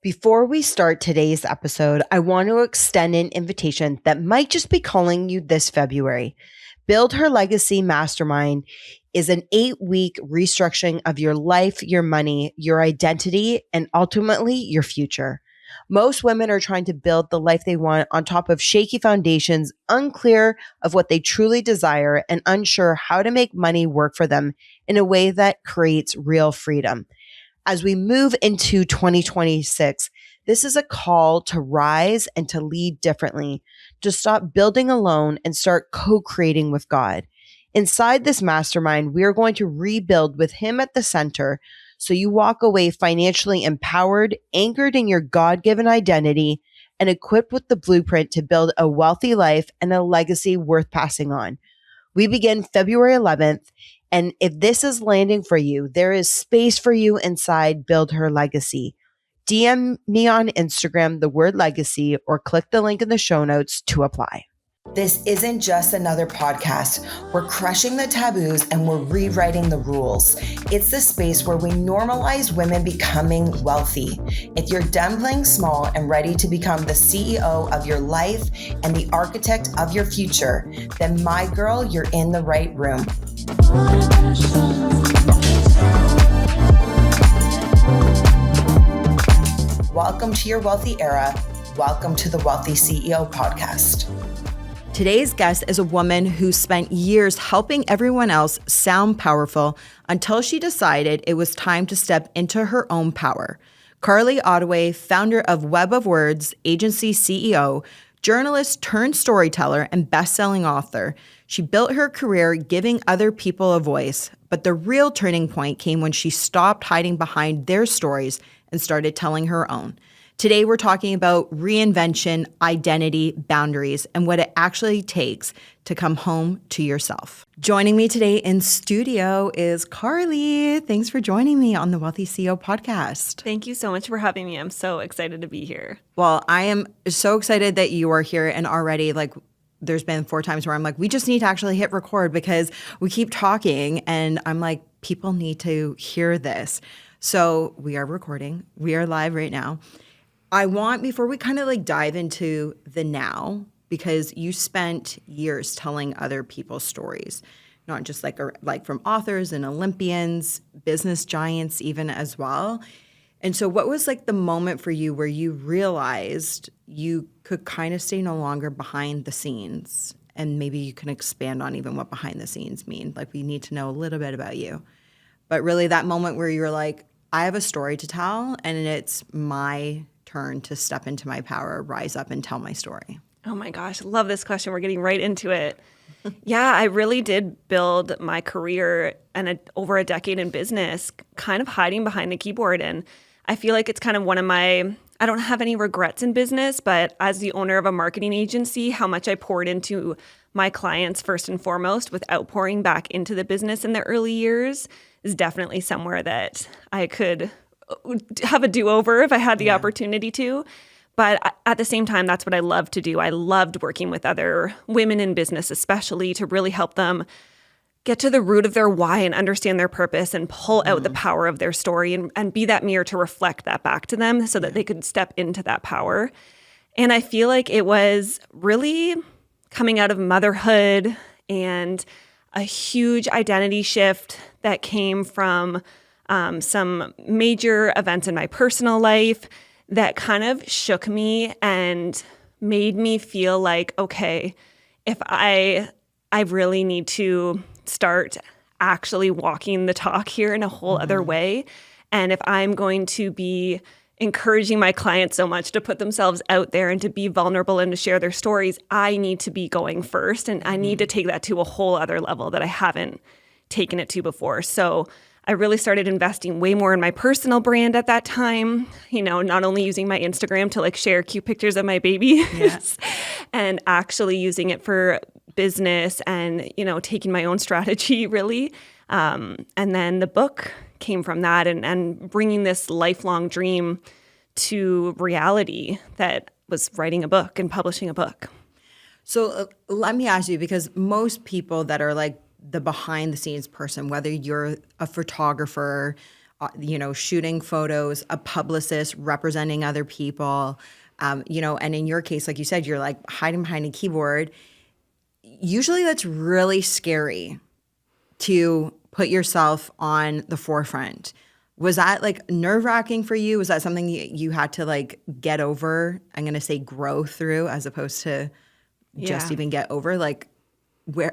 Before we start today's episode, I want to extend an invitation that might just be calling you this February. Build Her Legacy Mastermind is an 8-week restructuring of your life, your money, your identity, and ultimately your future. Most women are trying to build the life they want on top of shaky foundations, unclear of what they truly desire, and unsure how to make money work for them in a way that creates real freedom. As we move into 2026, this is a call to rise and to lead differently, to stop building alone and start co-creating with God. Inside this mastermind, we are going to rebuild with Him at the center so you walk away financially empowered, anchored in your God-given identity, and equipped with the blueprint to build a wealthy life and a legacy worth passing on. We begin February 11th. And if this is landing for you, there is space for you inside Build Her Legacy. DM me on Instagram, the word legacy, or click the link in the show notes to apply. This isn't just another podcast. We're crushing the taboos and we're rewriting the rules. It's the space where we normalize women becoming wealthy. If you're done playing small and ready to become the CEO of your life and the architect of your future, then my girl, you're in the right room. Welcome to your wealthy era. Welcome to the Wellthy CEO podcast. Today's guest is a woman who spent years helping everyone else sound powerful until she decided it was time to step into her own power. Carly Ottaway, founder of Web of Words, agency CEO, journalist turned storyteller, and best-selling author. She built her career giving other people a voice, but the real turning point came when she stopped hiding behind their stories and started telling her own. Today, we're talking about reinvention, identity, boundaries, and what it actually takes to come home to yourself. Joining me today in studio is Carly. Thanks for joining me on the Wellthy CEO podcast. Thank you so much for having me. I'm so excited to be here. Well, I am so excited that you are here, and already, there's been 4 times where I'm like, we just need to actually hit record because we keep talking, and I'm like, people need to hear this. So we are recording. We are live right now. I want, before we kind of dive into the now, because you spent years telling other people's stories, not just from authors and Olympians, business giants even as well. And so what was the moment for you where you realized you could kind of stay no longer behind the scenes? And maybe you can expand on even what behind the scenes mean. We need to know a little bit about you. But really that moment where you're like, I have a story to tell and it's my turn to step into my power, rise up and tell my story. Oh my gosh, love this question. We're getting right into it. Yeah, I really did build my career and over a decade in business, kind of hiding behind the keyboard. And I feel like it's kind of one of my, I don't have any regrets in business, but as the owner of a marketing agency, how much I poured into my clients first and foremost without pouring back into the business in the early years is definitely somewhere that I could have a do-over if I had the opportunity to. But at the same time, that's what I love to do. I loved working with other women in business, especially to really help them get to the root of their why and understand their purpose and pull out the power of their story and be that mirror to reflect that back to them so that they could step into that power. And I feel like it was really coming out of motherhood and a huge identity shift that came from some major events in my personal life that kind of shook me and made me feel like, okay, if I really need to start actually walking the talk here in a whole other way. And if I'm going to be encouraging my clients so much to put themselves out there and to be vulnerable and to share their stories, I need to be going first. And I need to take that to a whole other level that I haven't taken it to before. So I really started investing way more in my personal brand at that time, not only using my Instagram to share cute pictures of my babies and actually using it for business and, taking my own strategy really. And then the book came from that and bringing this lifelong dream to reality that was writing a book and publishing a book. So let me ask you, because most people that are the behind the scenes person, whether you're a photographer shooting photos, a publicist representing other people, and in your case, like you said, you're like hiding behind a keyboard. Usually that's really scary to put yourself on the forefront. Was that like nerve-wracking for you? Was that something you had to like get over? I'm going to say grow through as opposed to just even get over. Like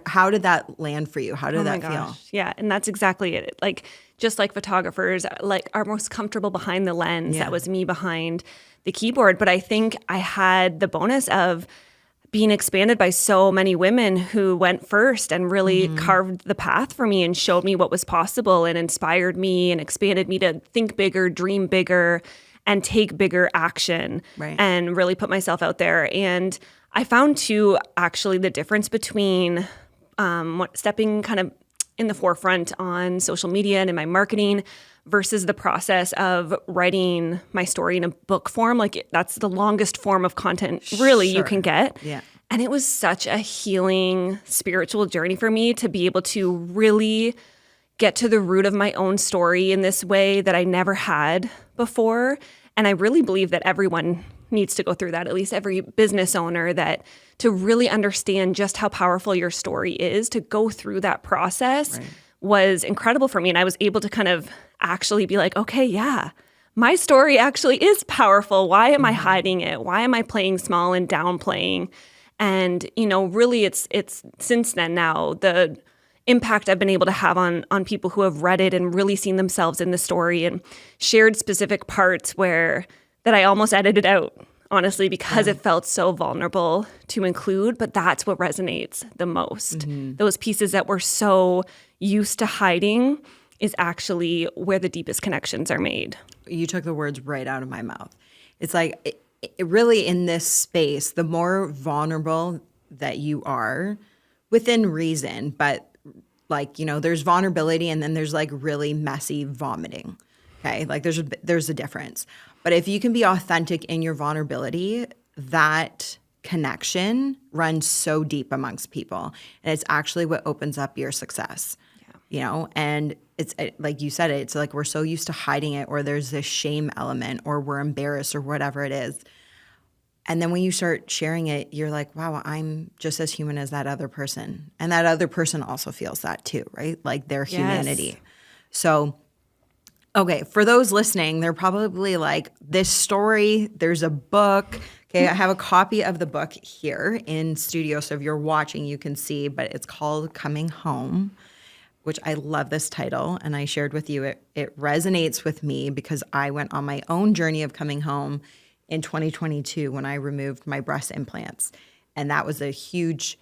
how did that land for you? How did that feel? Yeah. And that's exactly it. Like, just like photographers, like are most comfortable behind the lens. That was me behind the keyboard. But I think I had the bonus of being expanded by so many women who went first and really carved the path for me and showed me what was possible and inspired me and expanded me to think bigger, dream bigger, and take bigger action and really put myself out there. And I found too, actually, the difference between stepping kind of in the forefront on social media and in my marketing versus the process of writing my story in a book form. Like that's the longest form of content really you can get. Yeah. And it was such a healing spiritual journey for me to be able to really get to the root of my own story in this way that I never had before. And I really believe that everyone needs to go through that, at least every business owner, that to really understand just how powerful your story is, to go through that process was incredible for me. And I was able to kind of actually be like, okay, yeah, my story actually is powerful. Why am I hiding it? Why am I playing small and downplaying? And, really it's since then now, the impact I've been able to have on people who have read it and really seen themselves in the story and shared specific parts that I almost edited out, honestly, because it felt so vulnerable to include. But that's what resonates the most. Those pieces that we're so used to hiding is actually where the deepest connections are made. You took the words right out of my mouth. It's like it really in this space, the more vulnerable that you are within reason, but like, there's vulnerability and then there's like really messy vomiting. Okay. Like there's a difference. But if you can be authentic in your vulnerability, that connection runs so deep amongst people. And it's actually what opens up your success. And it's like you said, it's like we're so used to hiding it, or there's this shame element, or we're embarrassed, or whatever it is. And then when you start sharing it, you're like, wow, I'm just as human as that other person. And that other person also feels that too, right? Like their humanity. So, okay, for those listening, they're probably like, this story, there's a book. Okay, I have a copy of the book here in studio. So if you're watching, you can see, but it's called Coming Home, which I love this title. And I shared with you, it resonates with me because I went on my own journey of coming home in 2022 when I removed my breast implants. And that was a huge,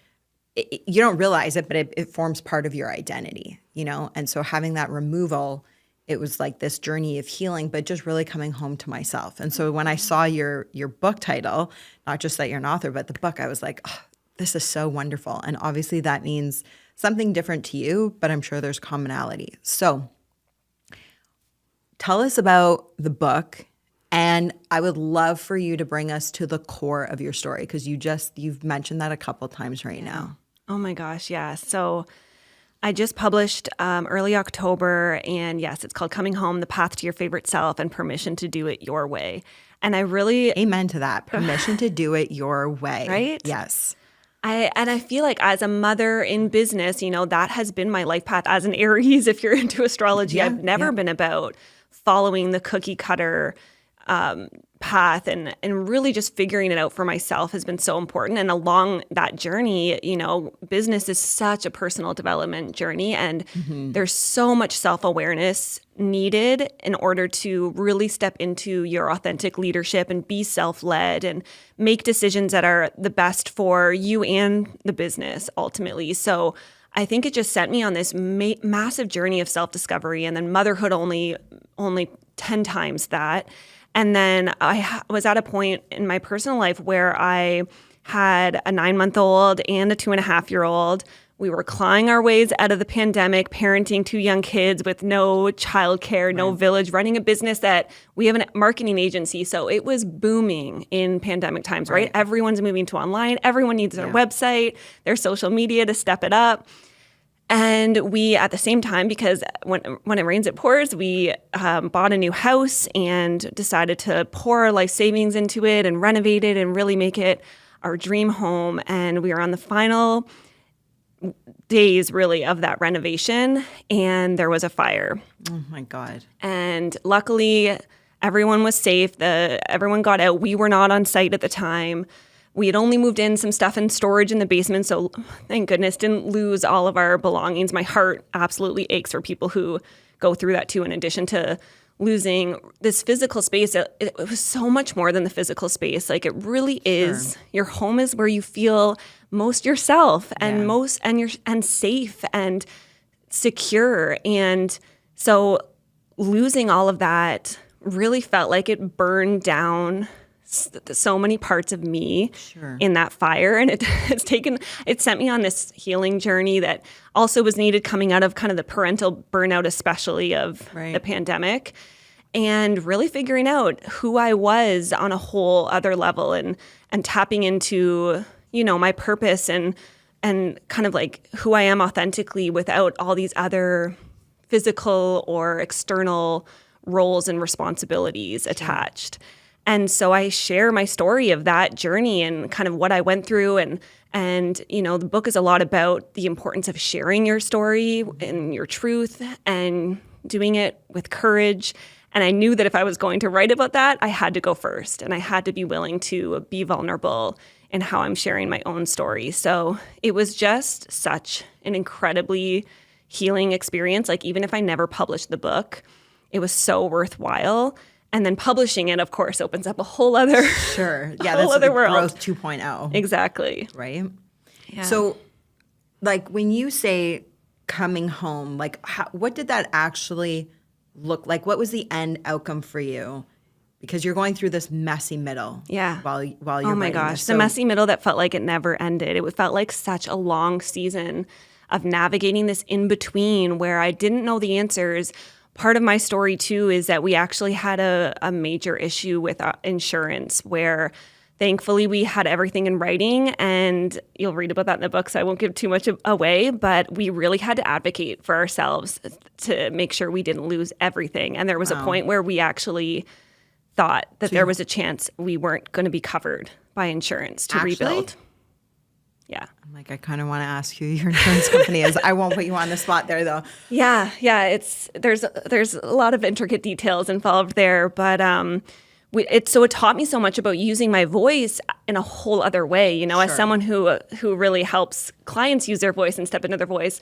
you don't realize it, but it forms part of your identity, And so having that removal, it was like this journey of healing, but just really coming home to myself. And so when I saw your book title, not just that you're an author, but the book, I was like, oh, this is so wonderful. And obviously that means something different to you, but I'm sure there's commonality. So tell us about the book. And I would love for you to bring us to the core of your story, because you've mentioned that a couple times right now. Oh my gosh, yeah. So I just published early October, and yes, it's called Coming Home, The Path to Your Favorite Self and Permission to Do It Your Way. And I really— Amen to that. Permission to do it your way. Right? Yes. I feel like as a mother in business, that has been my life path. As an Aries, if you're into astrology, I've never been about following the cookie cutter path, and really just figuring it out for myself has been so important. And along that journey, business is such a personal development journey, and there's so much self-awareness needed in order to really step into your authentic leadership and be self-led and make decisions that are the best for you and the business ultimately. So I think it just sent me on this massive journey of self-discovery, and then motherhood only 10 times that. And then I was at a point in my personal life where I had a 9-month-old and a 2.5-year-old. We were clawing our ways out of the pandemic, parenting 2 young kids with no childcare, no village, running a business that we have a marketing agency. So it was booming in pandemic times, right? Everyone's moving to online. Everyone needs their website, their social media to step it up. And we, at the same time, because when it rains, it pours, we bought a new house and decided to pour our life savings into it and renovate it and really make it our dream home. And we are on the final days, really, of that renovation, and there was a fire. Oh, my God. And luckily, everyone was safe. Everyone got out. We were not on site at the time. We had only moved in some stuff in storage in the basement, so thank goodness didn't lose all of our belongings. My heart absolutely aches for people who go through that too, in addition to losing this physical space. It was so much more than the physical space. Like, it really is. Sure. Your home is where you feel most yourself and and safe and secure. And so losing all of that really felt like it burned down so many parts of me in that fire. And it sent me on this healing journey that also was needed coming out of kind of the parental burnout, especially of the pandemic, and really figuring out who I was on a whole other level and tapping into, my purpose and kind of like who I am authentically without all these other physical or external roles and responsibilities attached. And so I share my story of that journey and kind of what I went through. And the book is a lot about the importance of sharing your story and your truth and doing it with courage. And I knew that if I was going to write about that, I had to go first. And I had to be willing to be vulnerable in how I'm sharing my own story. So it was just such an incredibly healing experience. Like, even if I never published the book, it was so worthwhile. And then publishing it, of course, opens up a whole other that's other world. Growth 2.0. Exactly. Right? Yeah. So, like, when you say coming home, like, what did that actually look like? What was the end outcome for you? Because you're going through this messy middle. Yeah. While you're oh my gosh, the messy middle that felt like it never ended. It felt like such a long season of navigating this in between where I didn't know the answers. Part of my story, too, is that we actually had a major issue with insurance where thankfully we had everything in writing, and you'll read about that in the book, so I won't give too much away, but we really had to advocate for ourselves to make sure we didn't lose everything. And there was a point where we actually thought that there was a chance we weren't going to be covered by insurance to rebuild. Yeah. I'm like, I kind of want to ask who your insurance company is. I won't put you on the spot there, though. Yeah. There's a lot of intricate details involved there, but it taught me so much about using my voice in a whole other way. As someone who really helps clients use their voice and step into their voice,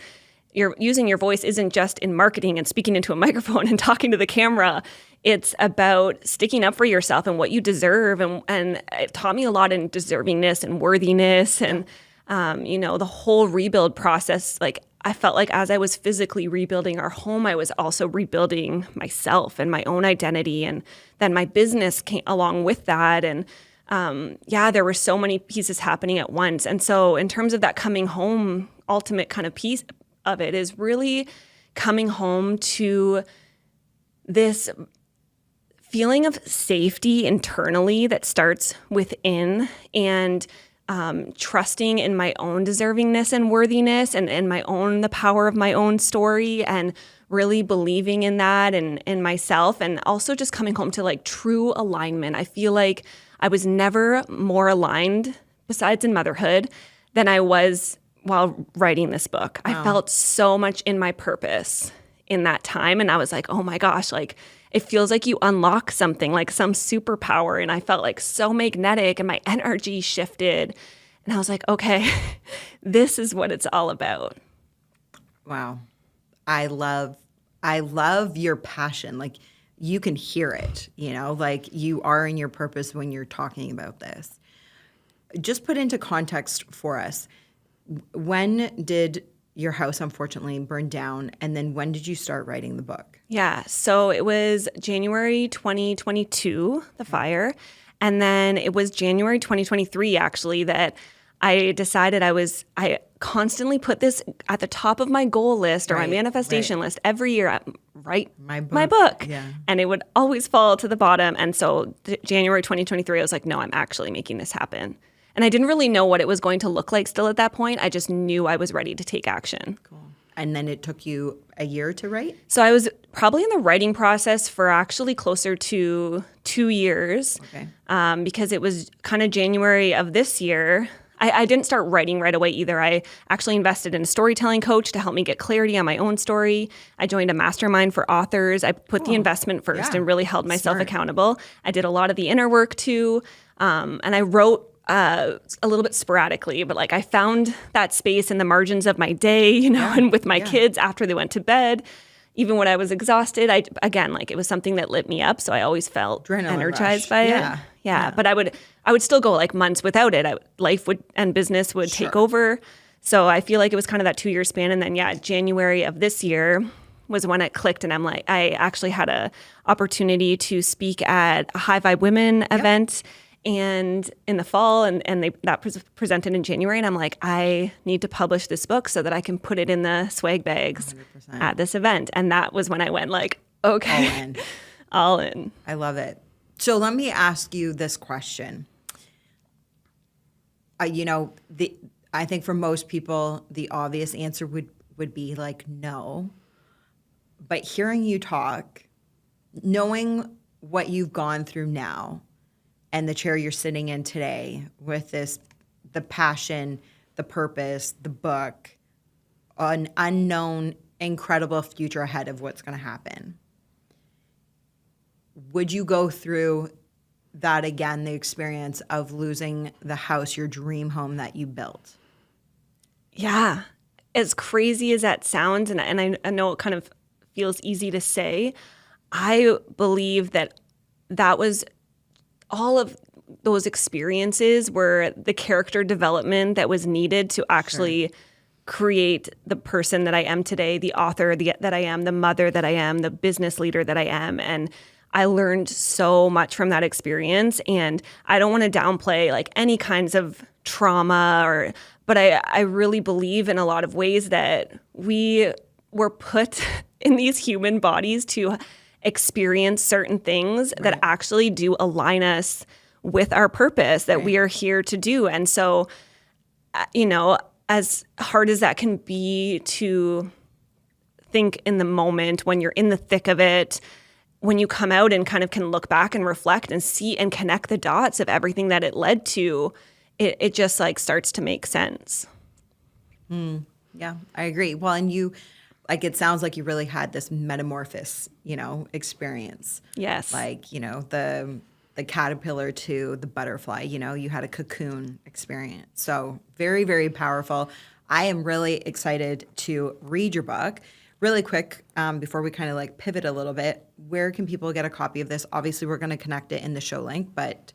using your voice isn't just in marketing and speaking into a microphone and talking to the camera. It's about sticking up for yourself and what you deserve, and it taught me a lot in deservingness and worthiness and. The whole rebuild process, like, I felt like as I was physically rebuilding our home, I was also rebuilding myself and my own identity. And then my business came along with that. And there were so many pieces happening at once. And so in terms of that coming home, ultimate kind of piece of it is really coming home to this feeling of safety internally that starts within, and trusting in my own deservingness and worthiness and the power of my own story, and really believing in that and in myself, and also just coming home to like true alignment. I feel like I was never more aligned, besides in motherhood, than I was while writing this book. Wow. I felt so much in my purpose in that time. And I was like, oh my gosh, like, it feels like you unlock something, like some superpower. And I felt like so magnetic, and my energy shifted. And I was like, okay, this is what it's all about. Wow. I love your passion. Like, you can hear it, like you are in your purpose when you're talking about this. Just put into context for us. When did your house unfortunately burned down, and then when did you start writing the book? Yeah, so it was January 2022, the fire, and then it was January 2023 actually that I decided I constantly put this at the top of my goal list or my manifestation list every year. Write my book. Yeah. And it would always fall to the bottom. And so January 2023, I was like, no, I'm actually making this happen. And I didn't really know what it was going to look like still at that point. I just knew I was ready to take action. Cool. and then it took you a year to write? So I was probably in the writing process for actually closer to 2 years, because it was kind of January of this year. I didn't start writing right away either. I actually invested in a storytelling coach to help me get clarity on my own story. I joined a mastermind for authors. I put the investment first and really held myself accountable. I did a lot of the inner work too. And I wrote a little bit sporadically, but like I found that space in the margins of my day, you know, and with my kids after they went to bed. Even when I was exhausted, it was something that lit me up. So I always felt Adrenaline energized rush. by it. Yeah. But I would still go like months without it. Life and business would take over. So I feel like it was kind of that 2 year span. And then, January of this year was when it clicked. And I'm like, I actually had a opportunity to speak at a High Vibe Women event and in the fall, and that was presented in January. And I'm like, I need to publish this book so that I can put it in the swag bags 100%. At this event. And that was when I went like, okay, all in. I love it. So let me ask you this question. I think for most people, the obvious answer would be like, no. But hearing you talk, knowing what you've gone through now, and the chair you're sitting in today with the passion, the purpose, the book, an unknown, incredible future ahead of what's going to happen. Would you go through that again, the experience of losing the house, your dream home that you built? Yeah. As crazy as that sounds, and I know it kind of feels easy to say, I believe that was all of those experiences were the character development that was needed to actually create the person that I am today, the author that I am, the mother that I am, the business leader that I am. And I learned so much from that experience. And I don't want to downplay like any kinds of trauma but I really believe in a lot of ways that we were put in these human bodies to experience certain things that actually do align us with our purpose that we are here to do. And so, as hard as that can be to think in the moment when you're in the thick of it, when you come out and kind of can look back and reflect and see and connect the dots of everything that it led to, it just like starts to make sense. Yeah, I agree. Well, and you, like, it sounds like you really had this metamorphosis, experience. Yes. Like, the caterpillar to the butterfly, you had a cocoon experience. So very, very powerful. I am really excited to read your book. Really quick, before we kind of like pivot a little bit, where can people get a copy of this? Obviously, we're going to connect it in the show link, but...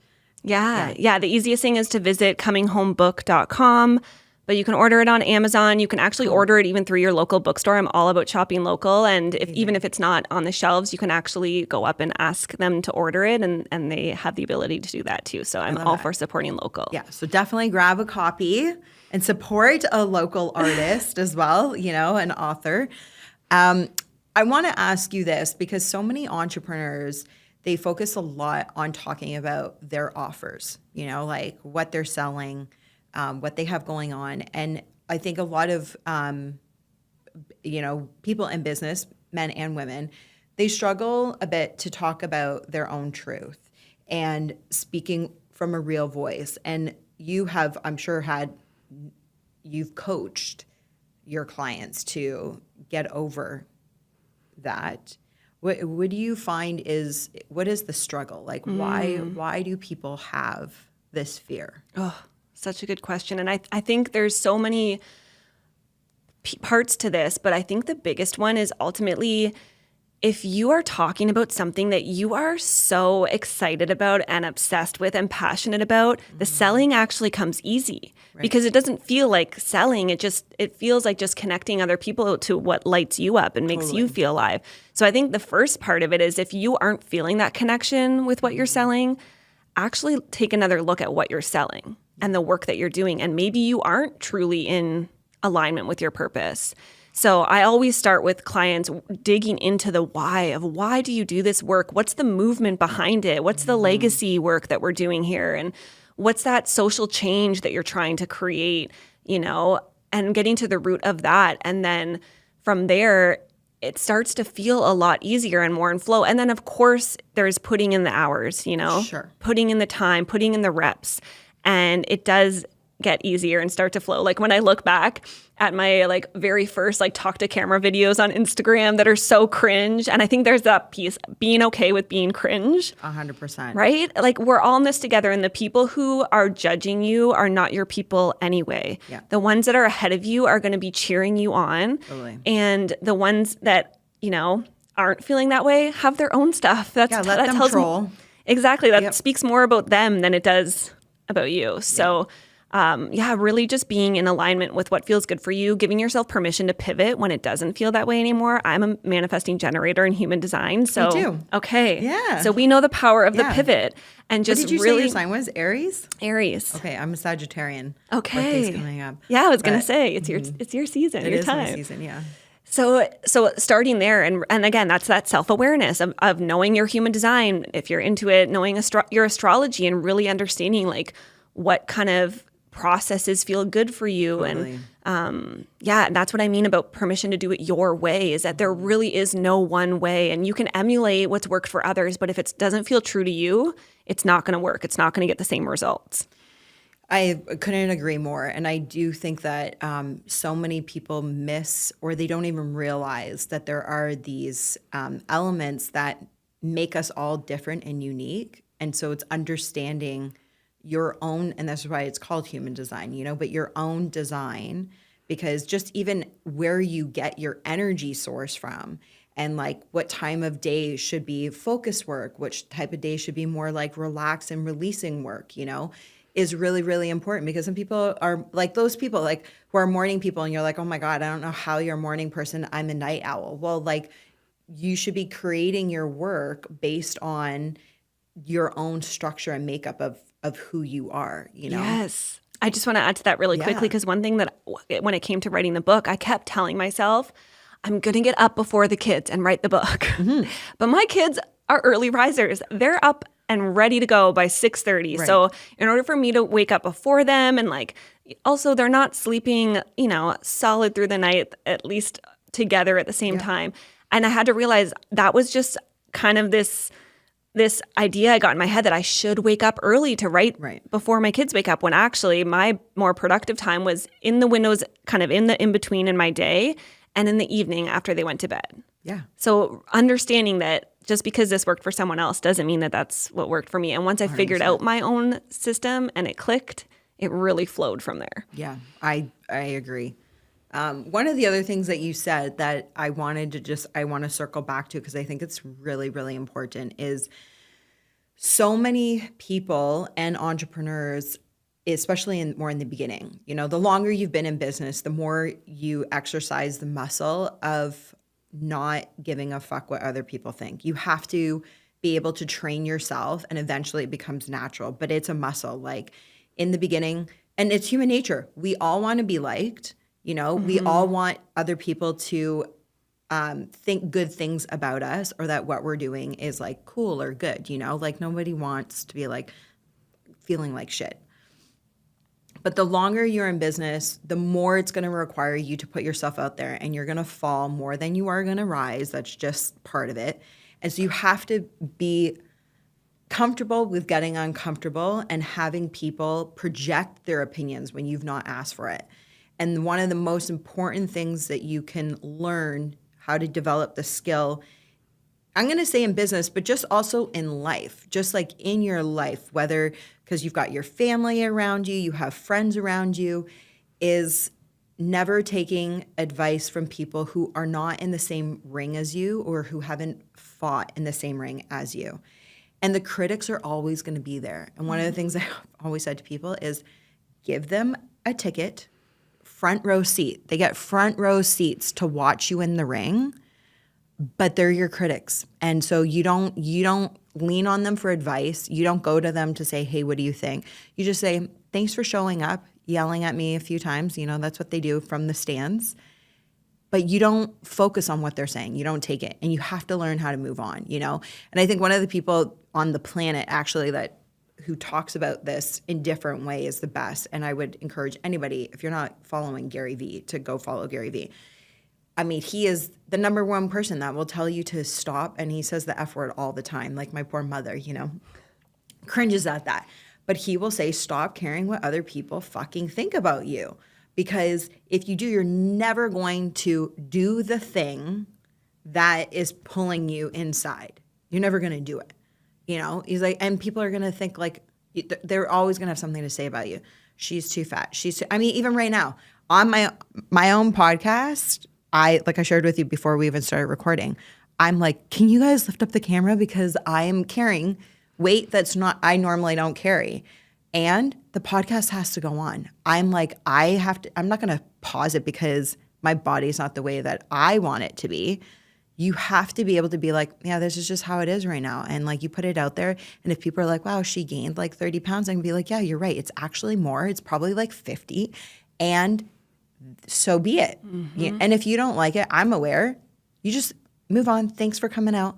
Yeah. The easiest thing is to visit cominghomebook.com. But you can order it on Amazon. You can actually order it even through your local bookstore. I'm all about shopping local. And even if it's not on the shelves, you can actually go up and ask them to order it. And they have the ability to do that too. So I'm all for supporting local. Yeah. So definitely grab a copy and support a local artist as well, an author. I want to ask you this because so many entrepreneurs, they focus a lot on talking about their offers, like what they're selling, what they have going on. And I think a lot of, people in business, men and women, they struggle a bit to talk about their own truth and speaking from a real voice. And you have, I'm sure, you've coached your clients to get over that. What do you find what is the struggle? Like, why do people have this fear? Oh, such a good question. And I think there's so many parts to this, but I think the biggest one is ultimately if you are talking about something that you are so excited about and obsessed with and passionate about, the selling actually comes easy because it doesn't feel like selling. It feels like just connecting other people to what lights you up and makes you feel alive. So I think the first part of it is if you aren't feeling that connection with what you're selling, actually take another look at what you're selling and the work that you're doing. And maybe you aren't truly in alignment with your purpose. So I always start with clients digging into the why do you do this work? What's the movement behind it? What's the legacy work that we're doing here? And what's that social change that you're trying to create, and getting to the root of that. And then from there, it starts to feel a lot easier and more in flow. And then, of course, there's putting in the hours, Sure. putting in the time, putting in the reps. And it does get easier and start to flow. Like when I look back at my like very first like talk to camera videos on Instagram that are so cringe. And I think there's that piece, being okay with being cringe. 100%. Right? Like we're all in this together, and the people who are judging you are not your people anyway. Yeah. The ones that are ahead of you are going to be cheering you on. Totally. And the ones that, aren't feeling that way have their own stuff. Let them troll. Exactly. That speaks more about them than it does about you. So really just being in alignment with what feels good for you, giving yourself permission to pivot when it doesn't feel that way anymore. I'm a manifesting generator in human design. So, Me too. Okay. Yeah. So we know the power of the pivot and just what did you really. say your sign was? Aries? Aries. Okay, I'm a Sagittarian. Okay. Birthday's coming up. Yeah, I was going to say it's your season, It your is time. my season, yeah. So starting there, and again, that's that self-awareness of knowing your human design, if you're into it, knowing your astrology, and really understanding like what kind of processes feel good for you. Totally. And that's what I mean about permission to do it your way, is that there really is no one way, and you can emulate what's worked for others, but if it doesn't feel true to you, it's not going to work. It's not going to get the same results. I couldn't agree more. And I do think that so many people miss, or they don't even realize that there are these elements that make us all different and unique. And so it's understanding your own, and that's why it's called human design, but your own design, because just even where you get your energy source from, and like what time of day should be focus work, which type of day should be more like relax and releasing work, is really, really important. Because some people are like those people like who are morning people, and you're like, oh my God, I don't know how you're a morning person. I'm a night owl. Well, like you should be creating your work based on your own structure and makeup of who you are, Yes. I just want to add to that really quickly, because one thing that when it came to writing the book, I kept telling myself, I'm going to get up before the kids and write the book. Mm-hmm. But my kids are early risers. They're up and ready to go by 6:30. Right. So in order for me to wake up before them, and like also they're not sleeping, solid through the night, at least together at the same time. And I had to realize that was just kind of this idea I got in my head that I should wake up early to write before my kids wake up, when actually my more productive time was in the windows, kind of in the in-between in my day, and in the evening after they went to bed. Yeah. So understanding that just because this worked for someone else doesn't mean that that's what worked for me. And once I 100%. Figured out my own system and it clicked, it really flowed from there. Yeah, I agree. One of the other things that you said that I want to circle back to, because I think it's really, really important, is so many people and entrepreneurs, especially more in the beginning, the longer you've been in business, the more you exercise the muscle of not giving a fuck what other people think. You have to be able to train yourself, and eventually it becomes natural, but it's a muscle. Like in the beginning, and it's human nature. We all want to be liked. We all want other people to think good things about us, or that what we're doing is like cool or good, like nobody wants to be like feeling like shit. But the longer you're in business, the more it's going to require you to put yourself out there, and you're going to fall more than you are going to rise. That's just part of it. And so you have to be comfortable with getting uncomfortable and having people project their opinions when you've not asked for it. And one of the most important things that you can learn how to develop the skill, I'm going to say in business, but just also in life, just like in your life, whether because you've got your family around you, you have friends around you, is never taking advice from people who are not in the same ring as you, or who haven't fought in the same ring as you. And the critics are always going to be there. And one of the things I always said to people is give them a ticket, front row seat. They get front row seats to watch you in the ring, but they're your critics. And so you don't lean on them for advice. You don't go to them to say, hey, what do you think? You just say, thanks for showing up, yelling at me a few times. That's what they do from the stands. But you don't focus on what they're saying. You don't take it. And you have to learn how to move on, And I think one of the people on the planet actually who talks about this in different ways the best, and I would encourage anybody, if you're not following Gary Vee, to go follow Gary Vee. I mean, he is the number one person that will tell you to stop, and he says the F word all the time, like my poor mother, cringes at that. But he will say, stop caring what other people fucking think about you. Because if you do, you're never going to do the thing that is pulling you inside. You're never going to do it. He's like, and people are going to think like, they're always going to have something to say about you. She's too fat. I mean, even right now on my own podcast, like I shared with you before we even started recording, I'm like, can you guys lift up the camera? Because I am carrying weight I normally don't carry. And the podcast has to go on. I'm like, I'm not going to pause it because my body's not the way that I want it to be. You have to be able to be like, yeah, this is just how it is right now. And like you put it out there. And if people are like, wow, she gained like 30 pounds, I can be like, yeah, you're right. It's actually more. It's probably like 50. And so be it. Mm-hmm. And if you don't like it, I'm aware. You just move on. Thanks for coming out.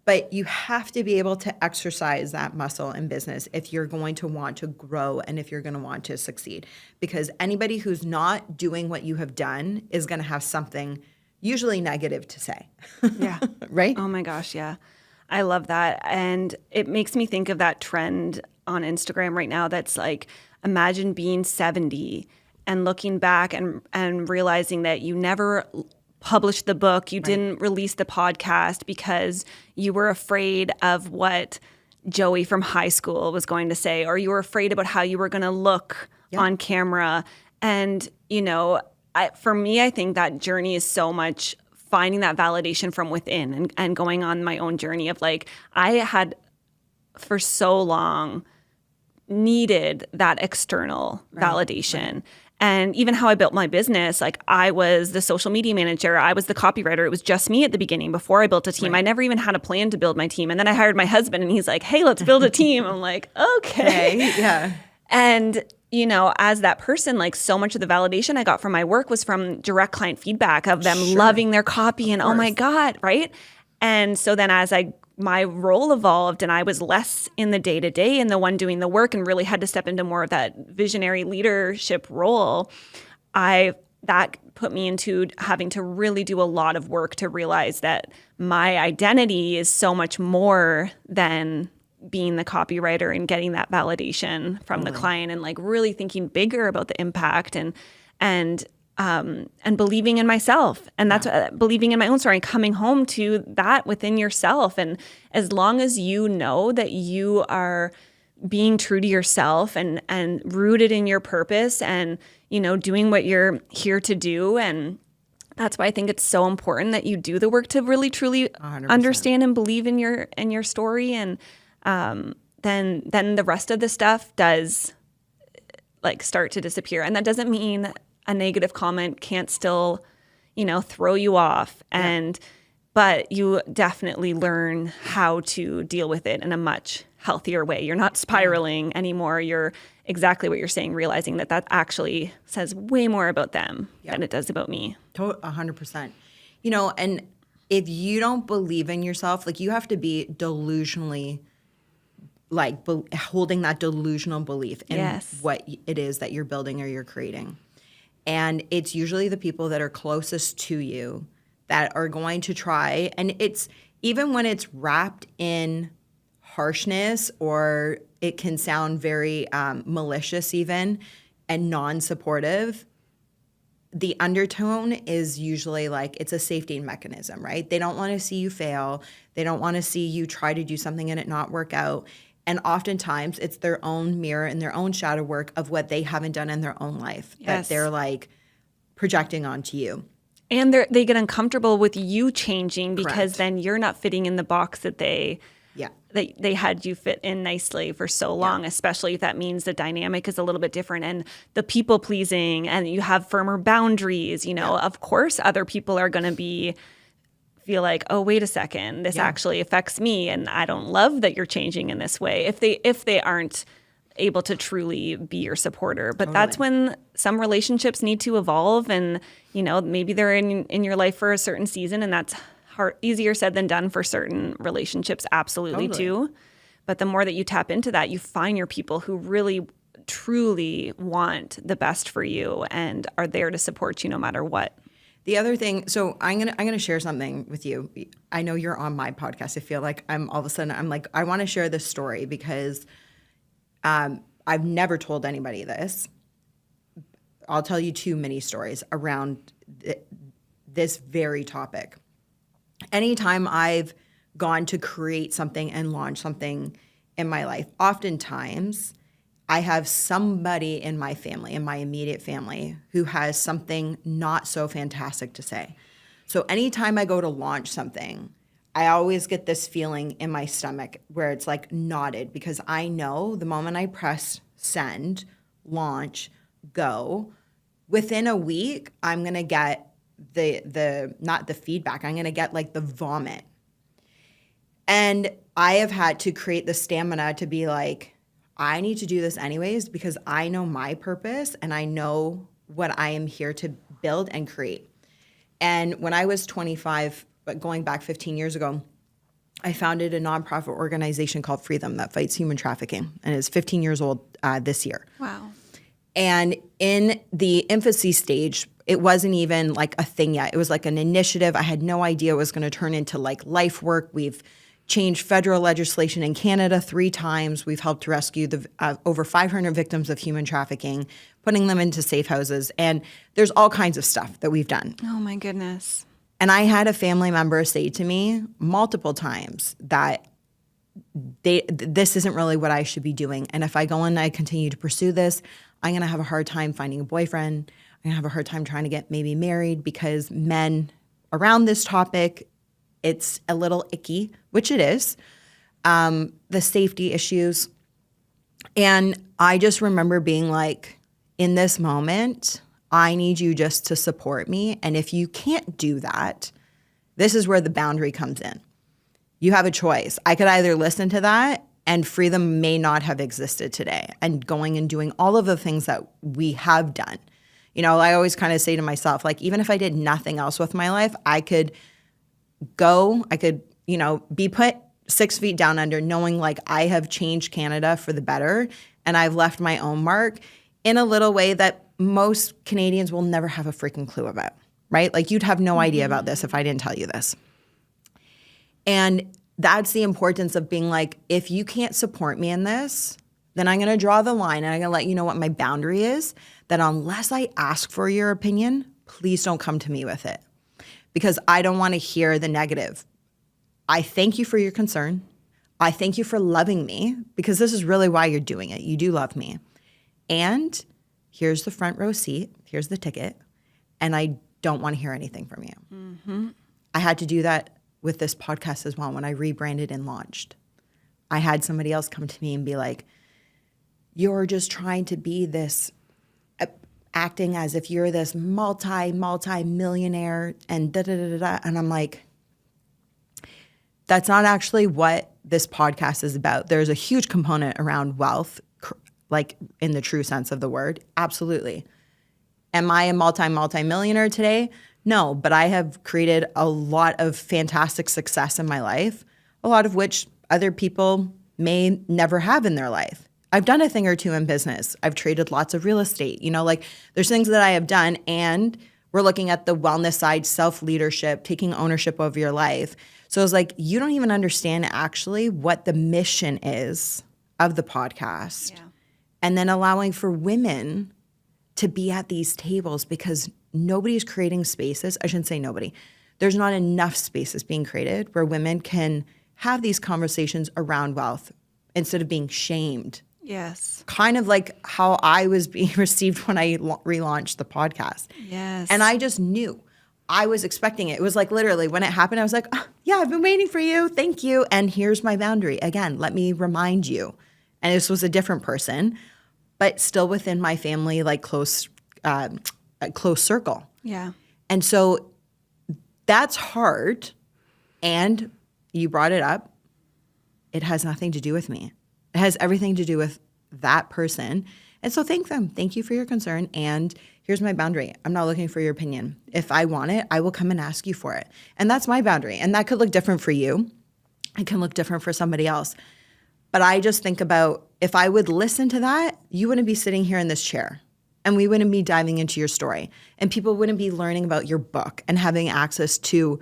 But you have to be able to exercise that muscle in business if you're going to want to grow and if you're going to want to succeed. Because anybody who's not doing what you have done is going to have something usually negative to say. Yeah. Right? Oh my gosh, yeah. I love that. And it makes me think of that trend on Instagram right now that's like, imagine being 70 and looking back and realizing that you never published the book, you didn't release the podcast because you were afraid of what Joey from high school was going to say, or you were afraid about how you were going to look on camera. And, for me, I think that journey is so much finding that validation from within and going on my own journey of like, I had for so long needed that external validation. Right. And even how I built my business, like I was the social media manager, I was the copywriter. It was just me at the beginning before I built a team. Right. I never even had a plan to build my team. And then I hired my husband and he's like, hey, let's build a team. I'm like, okay. Yeah. And, as that person, like so much of the validation I got from my work was from direct client feedback of them loving their copy and, oh my God, right? And so then as my role evolved and I was less in the day-to-day and the one doing the work and really had to step into more of that visionary leadership role, that put me into having to really do a lot of work to realize that my identity is so much more than being the copywriter and getting that validation from the client, and like really thinking bigger about the impact and believing in myself. And that's believing in my own story and coming home to that within yourself. And as long as you know that you are being true to yourself and rooted in your purpose and, doing what you're here to do. And that's why I think it's so important that you do the work to really, truly 100%. Understand and believe in your story. And then the rest of the stuff does like start to disappear. And that doesn't mean a negative comment can't still, throw you off. But you definitely learn how to deal with it in a much healthier way. You're not spiraling anymore. You're exactly what you're saying, realizing that actually says way more about them than it does about me. 100%. And if you don't believe in yourself, like you have to be delusionally like holding that delusional belief in what it is that you're building or you're creating. And it's usually the people that are closest to you that are going to try. And it's even when it's wrapped in harshness, or it can sound very malicious even and non-supportive, the undertone is usually like it's a safety mechanism, right? They don't want to see you fail. They don't want to see you try to do something and it not work out. And oftentimes it's their own mirror and their own shadow work of what they haven't done in their own life that they're like projecting onto you. And they get uncomfortable with you changing because then you're not fitting in the box that they had you fit in nicely for so long, especially if that means the dynamic is a little bit different and the people pleasing and you have firmer boundaries, of course other people are going to feel like, oh, wait a second, this actually affects me and I don't love that you're changing in this way if they aren't able to truly be your supporter. But that's when some relationships need to evolve and, maybe they're in your life for a certain season and that's easier said than done for certain relationships, absolutely too. But the more that you tap into that, you find your people who really, truly want the best for you and are there to support you no matter what. The other thing, so I'm gonna share something with you. I know you're on my podcast. I feel like I'm all of a sudden I'm like, I want to share this story because I've never told anybody this. I'll tell you 2 mini stories around this very topic. Anytime I've gone to create something and launch something in my life, oftentimes I have somebody in my family, in my immediate family, who has something not so fantastic to say. So anytime I go to launch something, I always get this feeling in my stomach where it's like knotted, because I know the moment I press send, launch, go, within a week, I'm gonna get the not the feedback, I'm gonna get like the vomit. And I have had to create the stamina to be like, I need to do this anyways because I know my purpose and I know what I am here to build and create. And when I was 25, but going back 15 years ago, I founded a nonprofit organization called Freedom that fights human trafficking, and it's 15 years old this year. Wow. And in the infancy stage, it wasn't even like a thing yet. It was like an initiative. I had no idea it was going to turn into like life work. We've changed federal legislation in Canada 3 times. We've helped to rescue the over 500 victims of human trafficking, putting them into safe houses. And there's all kinds of stuff that we've done. Oh my goodness. And I had a family member say to me multiple times that this isn't really what I should be doing. And if I go and I continue to pursue this, I'm going to have a hard time finding a boyfriend. I'm going to have a hard time trying to get maybe married because men around this topic, it's a little icky, which it is, the safety issues. And I just remember being like, in this moment, I need you just to support me. And if you can't do that, this is where the boundary comes in. You have a choice. I could either listen to that and freedom may not have existed today, and going and doing all of the things that we have done. You know, I always kind of say to myself, like, even if I did nothing else with my life, I could go, be put 6 feet down under, knowing like I have changed Canada for the better and I've left my own mark in a little way that most Canadians will never have a freaking clue about, right? Like you'd have no idea about this if I didn't tell you this. And that's the importance of being like, if you can't support me in this, then I'm going to draw the line and I'm going to let you know what my boundary is, that unless I ask for your opinion, please don't come to me with it. Because I don't want to hear the negative. I thank you for your concern. I thank you for loving me, because this is really why you're doing it. You do love me. And here's the front row seat. Here's the ticket. And I don't want to hear anything from you. Mm-hmm. I had to do that with this podcast as well when I rebranded and launched. I had somebody else come to me and be like, you're just trying to be this, acting as if you're this multi-millionaire and da-da-da-da-da. And I'm like, that's not actually what this podcast is about. There's a huge component around wealth, like in the true sense of the word. Absolutely. Am I a multi-millionaire today? No, but I have created a lot of fantastic success in my life, a lot of which other people may never have in their life. I've done a thing or two in business. I've traded lots of real estate. You know, like there's things that I have done, and we're looking at the wellness side, self-leadership, taking ownership of your life. So it's like, you don't even understand actually what the mission is of the podcast. Yeah. And then allowing for women to be at these tables, because nobody's creating spaces. I shouldn't say nobody. There's not enough spaces being created where women can have these conversations around wealth instead of being shamed. Yes. Kind of like how I was being received when I relaunched the podcast. Yes. And I just knew. I was expecting it. It was like literally when it happened, I was like, oh, yeah, I've been waiting for you. Thank you. And here's my boundary. Again, let me remind you. And this was a different person, but still within my family, like close circle. Yeah. And so that's hard. And you brought it up. It has nothing to do with me. It has everything to do with that person. And so thank them. Thank you for your concern. And here's my boundary. I'm not looking for your opinion. If I want it, I will come and ask you for it. And that's my boundary. And that could look different for you. It can look different for somebody else. But I just think about, if I would listen to that, you wouldn't be sitting here in this chair. and we wouldn't be diving into your story, and people wouldn't be learning about your book and having access to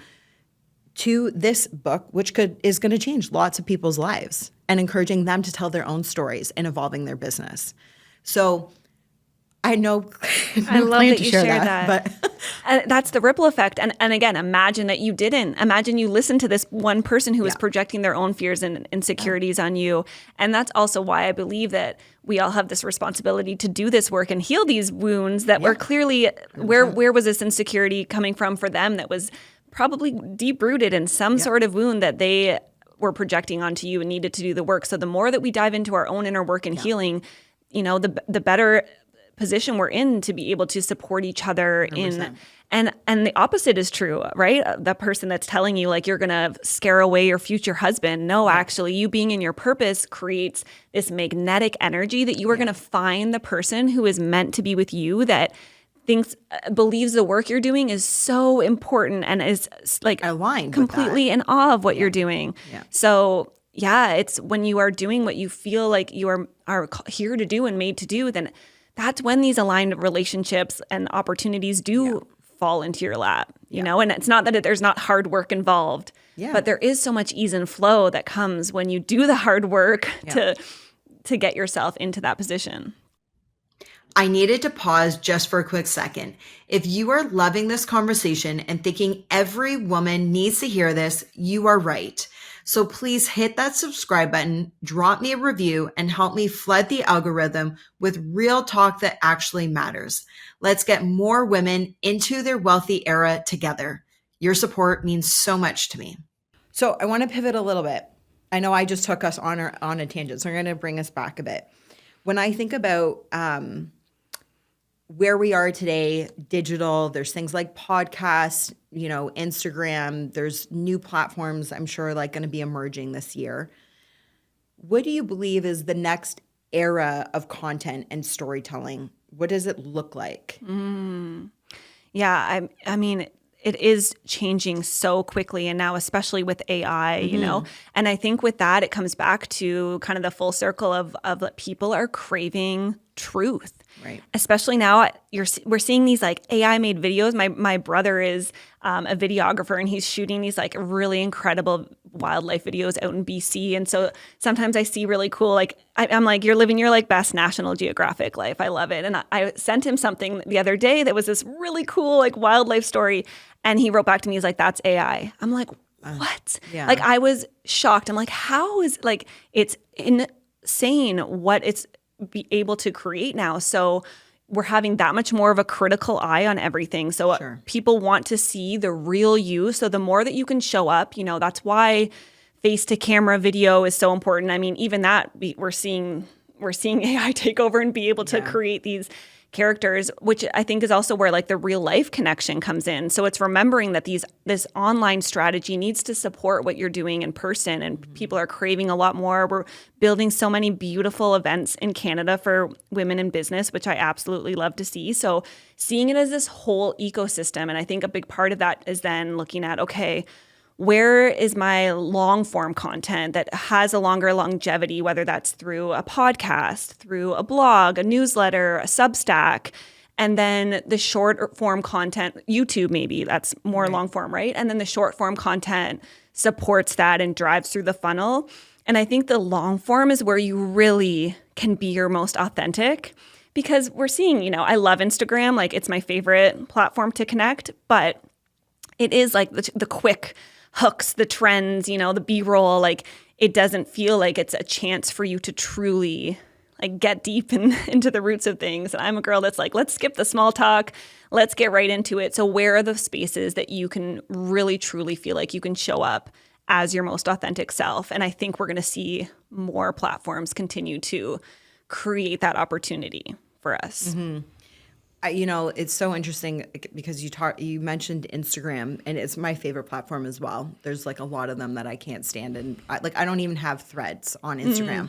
this book, which is going to change lots of people's lives and encouraging them to tell their own stories and evolving their business. So I know I love that you shared that. But and that's the ripple effect. And again, imagine that you didn't. Imagine you listened to this one person who was projecting their own fears and insecurities on you. And that's also why I believe that we all have this responsibility to do this work and heal these wounds that were clearly, where was this insecurity coming from for them that was probably deep-rooted in some sort of wound that they were projecting onto you and needed to do the work. So the more that we dive into our own inner work and healing, the better position we're in to be able to support each other 100%. And the opposite is true, right? That person that's telling you like you're going to scare away your future husband. No, actually, you being in your purpose creates this magnetic energy that you are going to find the person who is meant to be with you, that believes the work you're doing is so important and is like aligned completely in awe of what you're doing. Yeah. So it's when you are doing what you feel like you are here to do and made to do, then that's when these aligned relationships and opportunities do fall into your lap, you know? And it's not that there's not hard work involved, but there is so much ease and flow that comes when you do the hard work to get yourself into that position. I needed to pause just for a quick second. If you are loving this conversation and thinking every woman needs to hear this, you are right. So please hit that subscribe button, drop me a review, and help me flood the algorithm with real talk that actually matters. Let's get more women into their wealthy era together. Your support means so much to me. So I want to pivot a little bit. I know I just took us on a tangent, so I'm going to bring us back a bit. When I think about where we are today, digital, there's things like podcasts, Instagram, there's new platforms I'm sure like going to be emerging this year. What do you believe is the next era of content and storytelling? What does it look like? Yeah, I mean, it is changing so quickly, and now especially with AI, and I think with that, it comes back to kind of the full circle of that people are craving truth. Right. Especially now, we're seeing these like AI made videos. My brother is a videographer, and he's shooting these like really incredible wildlife videos out in BC. And so sometimes I see really cool, like I'm like, you're living your like best National Geographic life. I love it. And I sent him something the other day that was this really cool like wildlife story, and he wrote back to me, he's like, "That's AI." I'm like, what? Like I was shocked. I'm like, how is like it's insane what it's be able to create now. So we're having that much more of a critical eye on everything. So people want to see the real you. So the more that you can show up, that's why face to camera video is so important. I mean, even that we're seeing AI take over and be able to create these characters, which I think is also where like the real life connection comes in. So it's remembering that this online strategy needs to support what you're doing in person, and people are craving a lot more. We're building so many beautiful events in Canada for women in business, which I absolutely love to see. So seeing it as this whole ecosystem, and I think a big part of that is then looking at, okay, where is my long form content that has a longer longevity, whether that's through a podcast, through a blog, a newsletter, a Substack, and then the short form content, YouTube maybe, that's more long form, right? And then the short form content supports that and drives through the funnel. And I think the long form is where you really can be your most authentic, because we're seeing, I love Instagram, like it's my favorite platform to connect, but it is like the quick hooks, the trends, the B-roll, like it doesn't feel like it's a chance for you to truly like get deep into the roots of things. And I'm a girl that's like, let's skip the small talk, let's get right into it. So where are the spaces that you can really truly feel like you can show up as your most authentic self? And I think we're going to see more platforms continue to create that opportunity for us. It's so interesting because you mentioned Instagram, and it's my favorite platform as well. There's like a lot of them that I can't stand, and I don't even have threads on Instagram.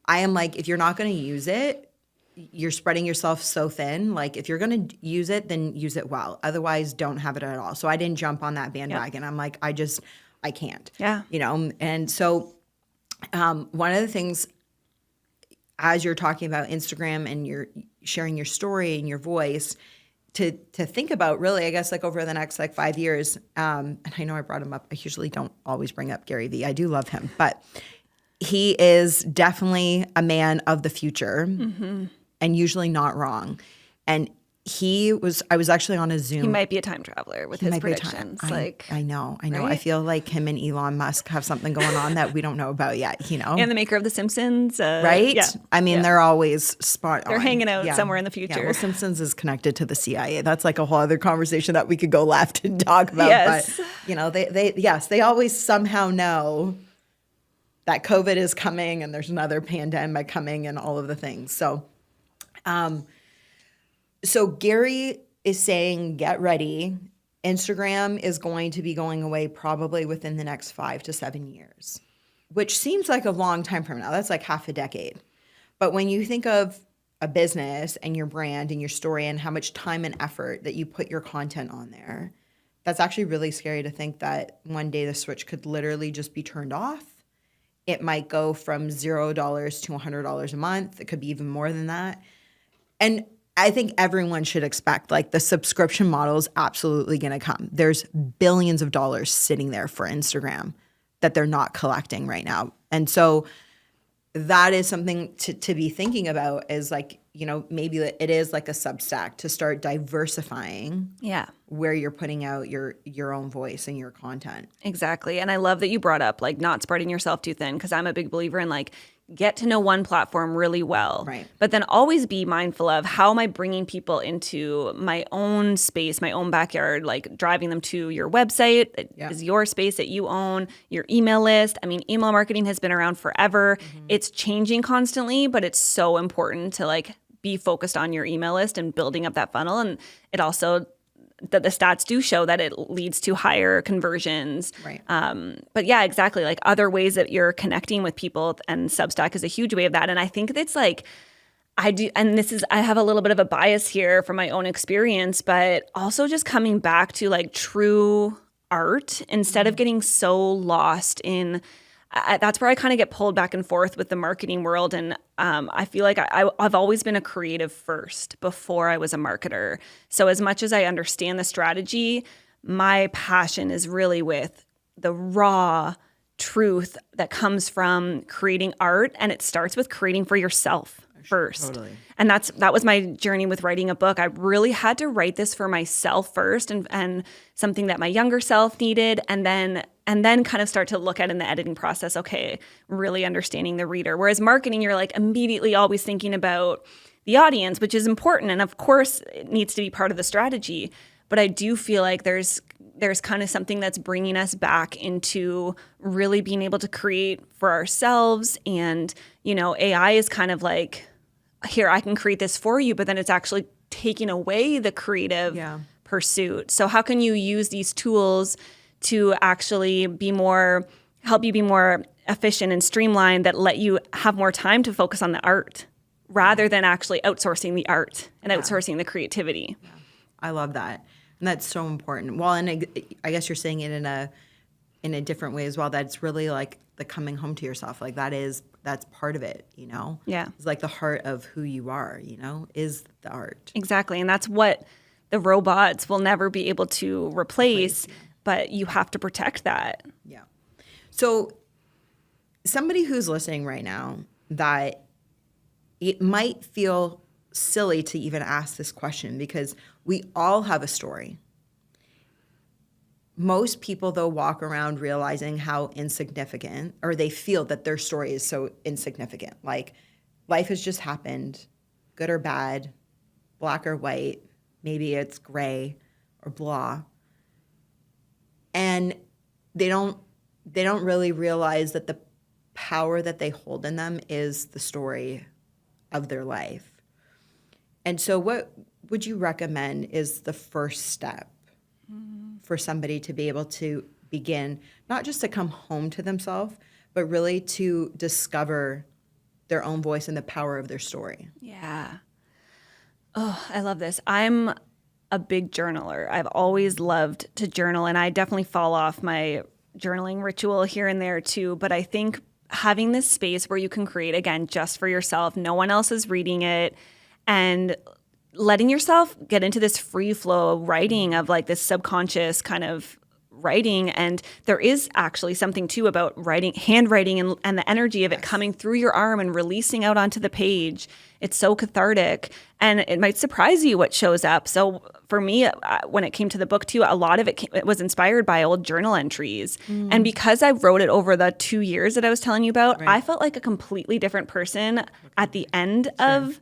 I am like, if you're not going to use it, you're spreading yourself so thin. Like if you're going to use it, then use it well. Otherwise, don't have it at all. So I didn't jump on that bandwagon. I'm like, I can't. Yeah. And so one of the things, as you're talking about Instagram and sharing your story and your voice to think about really, I guess, like over the next like 5 years. And I know I brought him up. I usually don't always bring up Gary Vee. I do love him, but he is definitely a man of the future and usually not wrong. And I was actually on a Zoom. He might be a time traveler with his predictions. I know. right? I feel like him and Elon Musk have something going on that we don't know about yet, And the maker of The Simpsons. Right? Yeah. I mean, they're always spot on. They're hanging out somewhere in the future. Yeah, well, Simpsons is connected to the CIA. That's like a whole other conversation that we could go left and talk about. Yes. But, they always somehow know that COVID is coming and there's another pandemic coming and all of the things. So, so Gary is saying, get ready. Instagram is going to be going away probably within the next 5 to 7 years, which seems like a long time from now. That's like half a decade. But when you think of a business and your brand and your story and how much time and effort that you put your content on there, that's actually really scary to think that one day the switch could literally just be turned off. It might go from $0 to $100 a month. It could be even more than that. And I think everyone should expect like the subscription model is absolutely going to come. There's billions of dollars sitting there for Instagram that they're not collecting right now. And so that is something to be thinking about is like, maybe it is like a Substack to start diversifying where you're putting out your own voice and your content. Exactly. And I love that you brought up like not spreading yourself too thin, because I'm a big believer in like get to know one platform really well. Right. But then always be mindful of how am I bringing people into my own space, my own backyard, like driving them to your website that is your space that you own, your email list. I mean, email marketing has been around forever. It's changing constantly, but it's so important to like be focused on your email list and building up that funnel. And it also that the stats do show that it leads to higher conversions. Right. But yeah, exactly. Like other ways that you're connecting with people, and Substack is a huge way of that. And I think it's like, I have a little bit of a bias here from my own experience, but also just coming back to like true art instead of getting so lost in that's where I kind of get pulled back and forth with the marketing world. And I feel like I've always been a creative first before I was a marketer. So as much as I understand the strategy, my passion is really with the raw truth that comes from creating art. And it starts with creating for yourself first. Totally. And that was my journey with writing a book. I really had to write this for myself first and something that my younger self needed. And then kind of start to look at in the editing process, okay, really understanding the reader. Whereas marketing, you're like immediately always thinking about the audience, which is important. And of course, it needs to be part of the strategy. But I do feel like there's kind of something that's bringing us back into really being able to create for ourselves. And, AI is kind of like, here, I can create this for you, but then it's actually taking away the creative pursuit. So how can you use these tools to actually help you be more efficient and streamlined that let you have more time to focus on the art rather than actually outsourcing the art and outsourcing the creativity? Yeah. I love that. And that's so important. Well, and I guess you're saying it in a different way as well, that it's really like the coming home to yourself. Like that's part of it, Yeah. It's like the heart of who you are, is the art. Exactly. And that's what the robots will never be able to replace. But you have to protect that. Yeah. So somebody who's listening right now that it might feel silly to even ask this question because we all have a story. Most people, though, walk around realizing how insignificant, or they feel that their story is so insignificant. Like life has just happened, good or bad, black or white, maybe it's gray or blah. And they don't really realize that the power that they hold in them is the story of their life. And so what would you recommend is the first step for somebody to be able to begin, not just to come home to themselves, but really to discover their own voice and the power of their story? Yeah. Oh, I love this. I'm a big journaler. I've always loved to journal, and I definitely fall off my journaling ritual here and there too. But I think having this space where you can create, again, just for yourself, no one else is reading it, and letting yourself get into this free flow writing of like this subconscious kind of writing. And there is actually something too about handwriting and the energy of it coming through your arm and releasing out onto the page. It's so cathartic, and it might surprise you what shows up. So for me, when it came to the book too, a lot of it was inspired by old journal entries. And because I wrote it over the 2 years that I was telling you about, I felt like a completely different person at the end of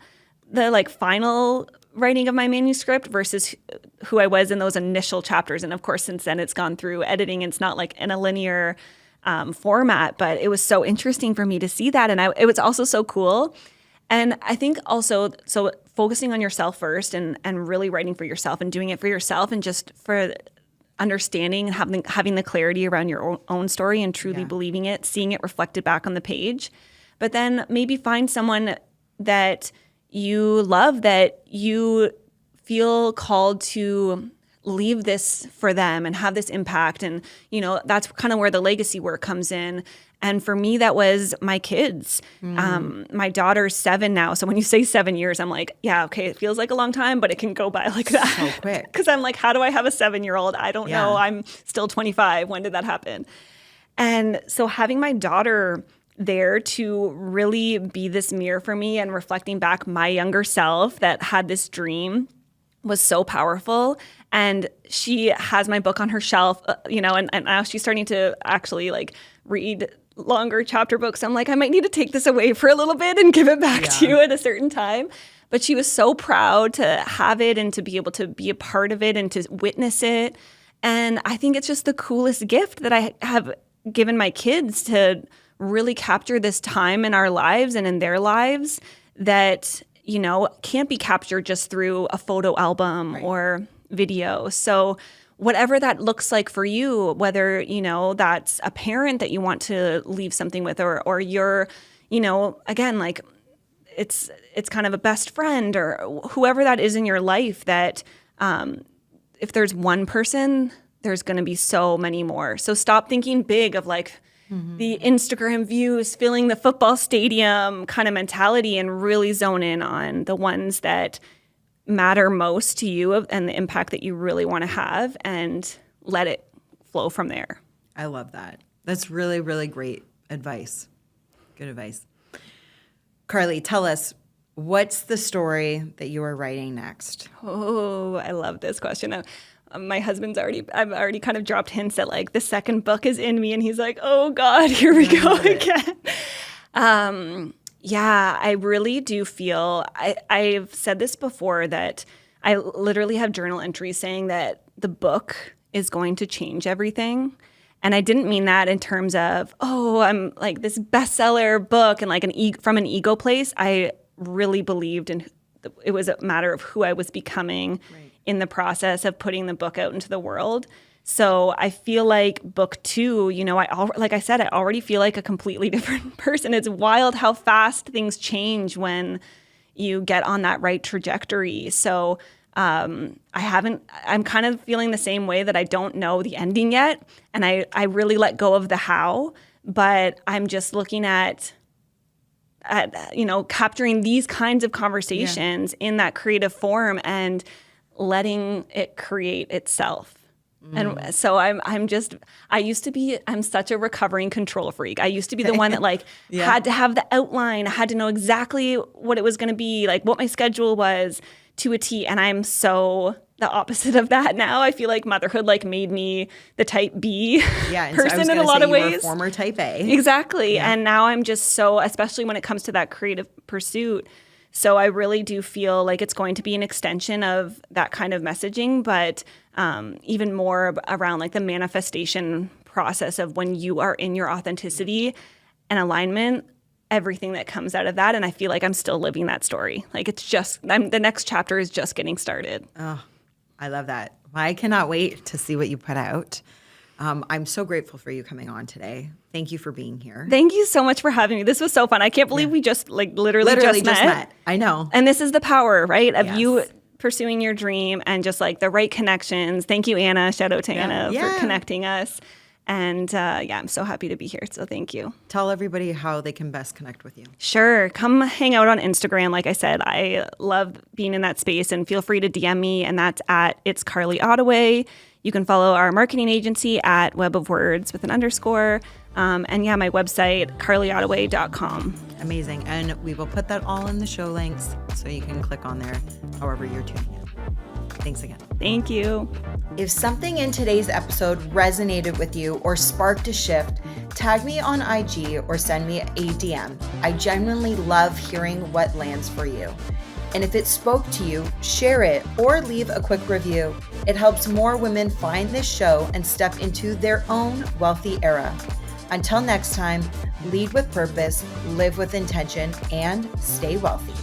the like final writing of my manuscript versus who I was in those initial chapters. And of course, since then it's gone through editing. It's not like in a linear format, but it was so interesting for me to see that. And it was also so cool. And I think also, so focusing on yourself first and really writing for yourself and doing it for yourself and just for understanding and having the clarity around your own story and truly believing it, seeing it reflected back on the page. But then maybe find someone that you love, that you feel called to leave this for them and have this impact. And, that's kind of where the legacy work comes in. And for me, that was my kids. My daughter's 7 now. So when you say 7 years, I'm like, yeah, okay, it feels like a long time, but it can go by like that. So quick. Because I'm like, how do I have a 7-year-old? I don't know. I'm still 25. When did that happen? And so having my daughter there to really be this mirror for me and reflecting back my younger self that had this dream was so powerful. And she has my book on her shelf, and now she's starting to actually like read longer chapter books. I'm like, I might need to take this away for a little bit and give it back to you at a certain time. But she was so proud to have it and to be able to be a part of it and to witness it. And I think it's just the coolest gift that I have given my kids to really capture this time in our lives and in their lives that, can't be captured just through a photo album or video. So whatever that looks like for you, whether, that's a parent that you want to leave something with, or you're, again, like it's kind of a best friend or whoever that is in your life that if there's one person, there's going to be so many more. So stop thinking big of like, the Instagram views, filling the football stadium kind of mentality, and really zone in on the ones that matter most to you and the impact that you really want to have, and let it flow from there. I love that. That's really, really great advice. Good advice. Carly, tell us, what's the story that you are writing next? Oh, I love this question. My husband's I've already kind of dropped hints that like the second book is in me, and he's like, oh God, here we go again. I really do feel, I've said this before, that I literally have journal entries saying that the book is going to change everything. And I didn't mean that in terms of, I'm like this bestseller book and like from an ego place. I really believed in it was a matter of who I was becoming in the process of putting the book out into the world. So I feel like book 2, like I said, I already feel like a completely different person. It's wild how fast things change when you get on that right trajectory. So I'm kind of feeling the same way, that I don't know the ending yet. And I really let go of the how, but I'm just looking at capturing these kinds of conversations in that creative form and letting it create itself. And so I'm such a recovering control freak. I used to be the one that like had to have the outline, I had to know exactly what it was going to be, like what my schedule was to a T. And I'm so the opposite of that now. I feel like motherhood like made me the type B person in a lot of ways. Former type A. Exactly. Yeah. And now I'm just so, especially when it comes to that creative pursuit. So I really do feel like it's going to be an extension of that kind of messaging, but even more around like the manifestation process of when you are in your authenticity and alignment, everything that comes out of that. And I feel like I'm still living that story. Like it's just, the next chapter is just getting started. Oh, I love that. I cannot wait to see what you put out. I'm so grateful for you coming on today. Thank you for being here. Thank you so much for having me. This was so fun. I can't believe we just like literally just met. I know. And this is the power, right? Of you pursuing your dream and just like the right connections. Thank you, Anna. Shout out to Anna for connecting us. And yeah, I'm so happy to be here. So thank you. Tell everybody how they can best connect with you. Sure. Come hang out on Instagram. Like I said, I love being in that space, and feel free to DM me. And that's at It's Carly Ottaway. You can follow our marketing agency at Web of Words with an underscore. And yeah, my website, carlyottaway.com. Amazing. And we will put that all in the show links so you can click on there however you're tuning in. Thanks again. Thank you. If something in today's episode resonated with you or sparked a shift, tag me on IG or send me a DM. I genuinely love hearing what lands for you. And if it spoke to you, share it or leave a quick review. It helps more women find this show and step into their own wealthy era. Until next time, lead with purpose, live with intention, and stay wealthy.